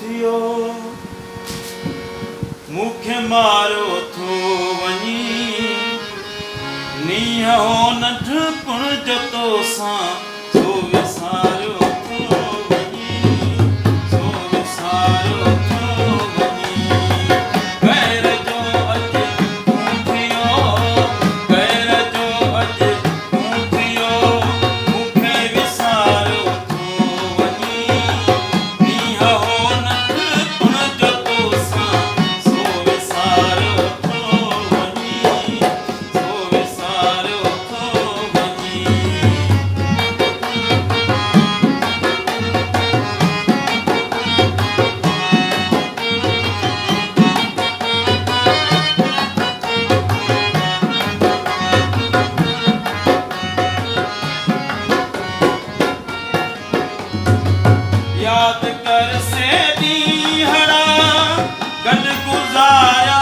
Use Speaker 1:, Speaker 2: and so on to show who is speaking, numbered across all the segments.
Speaker 1: थियो मूंखे मारियो थो वञी नीह हो नंढ पुण जो तोसां सो विसारियो थो वञी सो विसारियो थो वञी गैर जो अॼु तूं थियो गैर जो अॼु तूं थियो मूंखे विसारियो थो वञी नीह हो नंढ पुण जो तोसां सो विसारियो थो वञी सो विसारियो थो वञी याद कर से ॾींहड़ा गॾु गुज़ारिया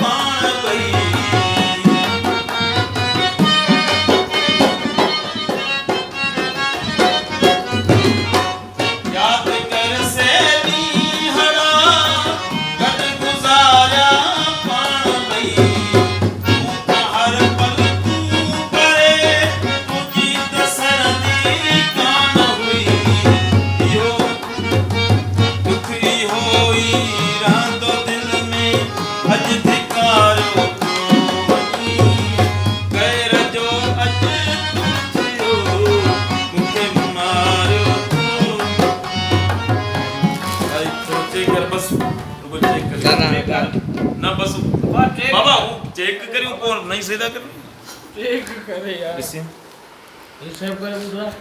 Speaker 1: पाण ॿई याद कर से ॾींहड़ा गॾु गुज़ारिया पाण ॿई तूं त हर पल तूं करे तुंहिंजी त सरदी कान हुई इहो दुख इहो ई रहंदो दिल में अॼु धिकारियो थो वञी गैर जो अॼु तूं थियो मूंखे मारियो थो भाई थोरो चेक कर बस रुको चेक कर ना बस बाबा वो चेक करियो पोइ नहीं सही था कर
Speaker 2: चेक करे यार
Speaker 1: ॾिसी
Speaker 2: ये सब करे ॿुधाए